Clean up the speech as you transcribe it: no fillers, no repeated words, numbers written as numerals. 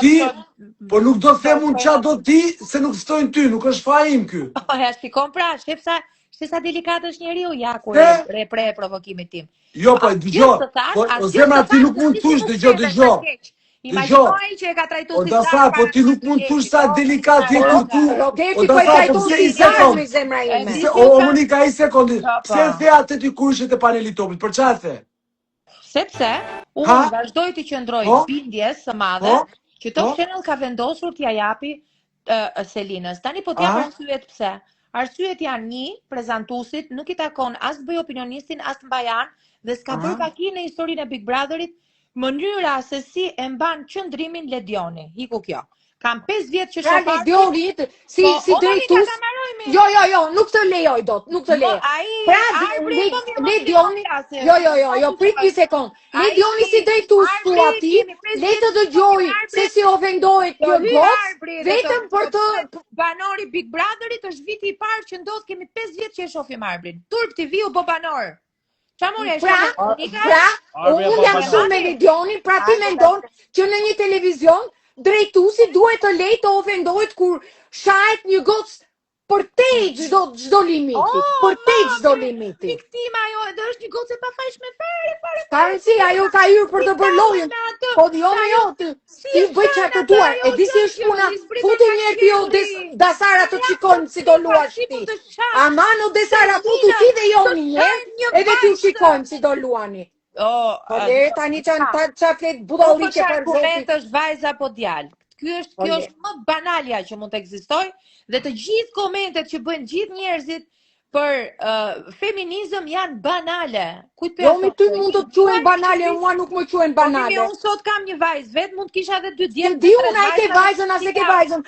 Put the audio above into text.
ti, po nuk do them unë qa do ti, se nuk ftojnë ty, nuk është faji im ky. Ja, shikon pra, shesa delikat është njeriu, ja, kur e pre provokimit tim. Jo, po, dëgjo, o zemra ti nuk mund tush, dëgjo. Imagjinoj që e ka trajtuar si Odasa, po ti nuk mund tush sa delikat je kur tu. Rogerti po e trajton si zjarmi zemra ime. O Monika, i sekondi. Pse e the atë ti kurshit e panelit topit? Për çfarë the? Sepse unë vazhdoj të qëndroj bindjes së madhe që Top Channel ka vendosur t'ja japi Selinës. Tani po t'jap arsyet pse. Arsyet janë një, prezantuesit nuk i takon as të bëj opinionistin, as të mbajan dhe s'ka bërë paki në historinë e Big Brotherit mënyra se si e mban qëndrimin Ledioni. Hiku kjo. Kam 5 vjet që shoh Ledionit si drejtues. Jo, nuk të lejoj dot, nuk të lejoj. Pra Ledioni, jo, prit një sekond. Ledioni si drejtues thua ti, le të dëgjoj se si ofendohet kjo gocë, vetëm për të banori Big Brotherit është viti i parë që ndodh, kemi 5 vjet që e shohim Arbrin. Turp TV u bë banor. Unë jam shumë me Ledionin, pra ti mendon që në një televizion drejtuesi duhet të lejë të ofendohet kur shahet një gocë për te çdo limiti, për te çdo limiti. Viktima ajo, edhe është një gocë e pafajshme fare. Tanci ajo ka hyrë për të bërë lojën. Po jo, ti bëj çfarë të duar. E di si është puna. Futi një herë jo Dasara të shikojmë si do luash ti. Aman o Dasara futu ti dhe Joni një, edhe ti shikojmë si do luani. Po le tani ç'a flet budallike për argument është vajza apo djalë. Kjo është më banalja që mund të ekzistojë dhe të gjithë komentet që bëjnë gjithë njerëzit për feminizëm janë banale. Jo, mi ty mund të quhen banale, mua nuk më quhen banale. Unë sot kam një vajzë, vetë mund të kisha edhe 2 djemë. Di unë ai ke vajzën, as e ke vajzën.